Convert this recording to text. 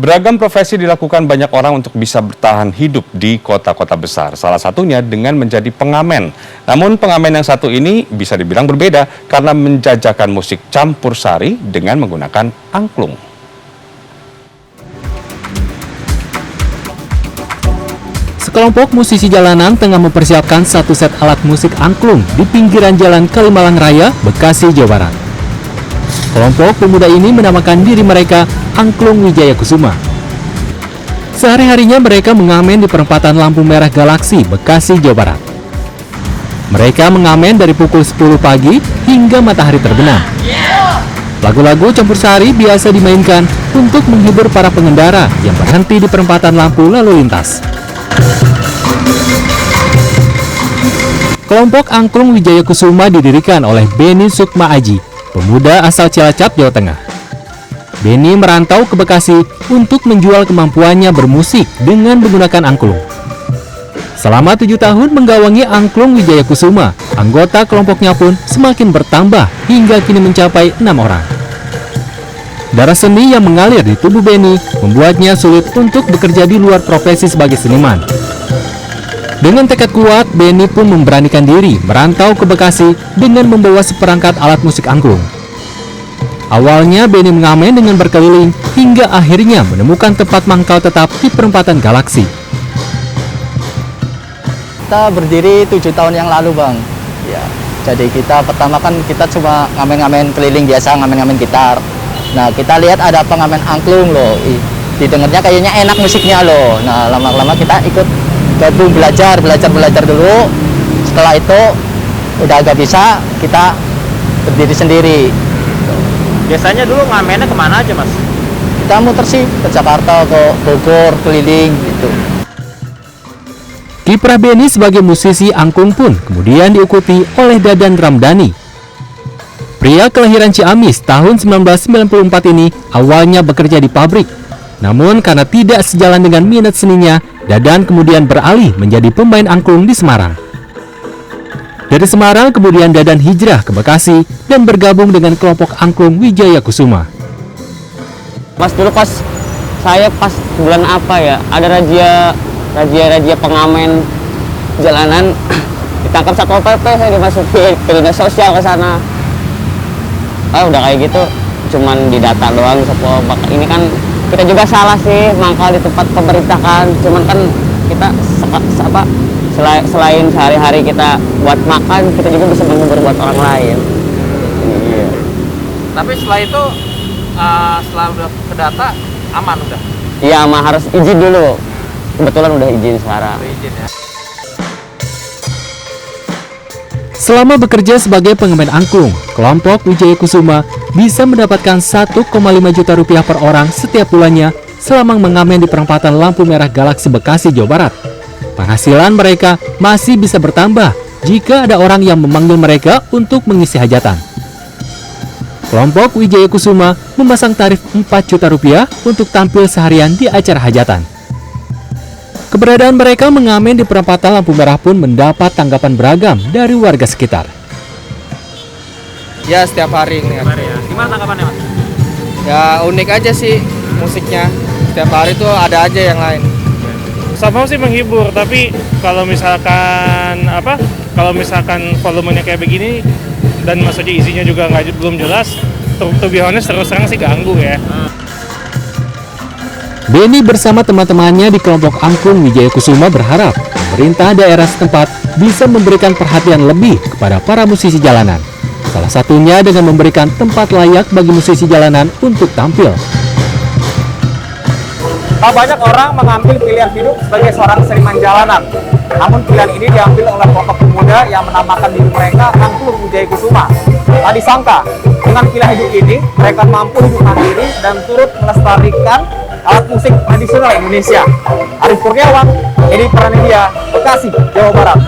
Beragam profesi dilakukan banyak orang untuk bisa bertahan hidup di kota-kota besar. Salah satunya dengan menjadi pengamen. Namun pengamen yang satu ini bisa dibilang berbeda karena menjajakan musik campur sari dengan menggunakan angklung. Sekelompok musisi jalanan tengah mempersiapkan satu set alat musik angklung di pinggiran Jalan Kalimalang Raya, Bekasi, Jawa Barat. Kelompok pemuda ini menamakan diri mereka Angklung Wijaya Kusuma. Sehari-harinya mereka mengamen di perempatan lampu merah Galaksi, Bekasi, Jawa Barat. Mereka mengamen dari pukul 10 pagi hingga matahari terbenam. Lagu-lagu campur sari biasa dimainkan untuk menghibur para pengendara yang berhenti di perempatan lampu lalu lintas. Kelompok Angklung Wijaya Kusuma didirikan oleh Beni Sukma Aji, pemuda asal Cilacap, Jawa Tengah. Beni merantau ke Bekasi untuk menjual kemampuannya bermusik dengan menggunakan angklung. Selama 7 tahun menggawangi Angklung Wijaya Kusuma, anggota kelompoknya pun semakin bertambah hingga kini mencapai 6 orang. Darah seni yang mengalir di tubuh Beni membuatnya sulit untuk bekerja di luar profesi sebagai seniman. Dengan tekad kuat, Beni pun memberanikan diri merantau ke Bekasi dengan membawa seperangkat alat musik angklung. Awalnya Beni mengamen dengan berkeliling hingga akhirnya menemukan tempat mangkal tetap di perempatan Galaksi. Kita berdiri 7 tahun yang lalu, Bang. Ya, jadi kita pertama kan kita cuma ngamen-ngamen keliling biasa, ngamen-ngamen gitar. Nah, kita lihat ada pengamen angklung loh. Didengarnya kayaknya enak musiknya loh. Nah, lama-lama kita ikut gabung belajar dulu. Setelah itu udah agak bisa, kita berdiri sendiri. Biasanya dulu ngamennya kemana aja, Mas? Kita muter sih ke Jakarta, ke Bogor, keliling gitu. Kiprah Beni sebagai musisi angklung pun kemudian diikuti oleh Dadan Ramdhani. Pria kelahiran Ciamis tahun 1994 ini awalnya bekerja di pabrik. Namun karena tidak sejalan dengan minat seninya, Dadan kemudian beralih menjadi pemain angklung di Semarang. Dari Semarang kemudian Dadan hijrah ke Bekasi dan bergabung dengan kelompok Angklung Wijaya Kusuma. Mas, dulu saya pas bulan apa ya, ada razia pengamen jalanan, ditangkap Satpol PP, saya dimasukin ke dinas sosial ke sana. Udah kayak gitu, cuman didata doang. Ini kan kita juga salah sih mangkal di tempat pemerintah kan, cuman kan kita selain sehari-hari kita buat makan, kita juga bisa menghibur buat orang lain. Iya. Tapi setelah itu, setelah udah ke data, aman udah? Iya, mah harus izin dulu. Kebetulan udah izin sekarang. Izin ya. Selama bekerja sebagai pengamen angklung, kelompok Wijaya Kusuma bisa mendapatkan 1,5 juta rupiah per orang setiap bulannya selama mengamen di perempatan lampu merah Galaksi Bekasi, Jawa Barat. Penghasilan mereka masih bisa bertambah jika ada orang yang memanggil mereka untuk mengisi hajatan. Kelompok Wijaya Kusuma memasang tarif 4 juta rupiah untuk tampil seharian di acara hajatan. Keberadaan mereka mengamen di perempatan lampu merah pun mendapat tanggapan beragam dari warga sekitar. Ya, setiap hari ini. Gimana tanggapannya, Mas? Ya, unik aja sih musiknya. Setiap hari tuh ada aja yang lain. Sama sih menghibur, tapi kalau misalkan volumenya kayak begini dan maksudnya isinya juga belum jelas, to be honest terus terang sih ganggu ya. Beni bersama teman-temannya di kelompok Angklung Wijaya Kusuma berharap pemerintah daerah setempat bisa memberikan perhatian lebih kepada para musisi jalanan. Salah satunya dengan memberikan tempat layak bagi musisi jalanan untuk tampil. Banyak orang mengambil pilihan hidup sebagai seorang seniman jalanan. Namun pilihan ini diambil oleh kelompok pemuda yang menamakan diri mereka Angklung Wijaya Kusuma. Tak disangka, dengan pilihan hidup ini, mereka mampu hidup mandiri dan turut melestarikan alat musik tradisional Indonesia. Arif Kurniawan, Edi Pranedia, Bekasi, Jawa Barat.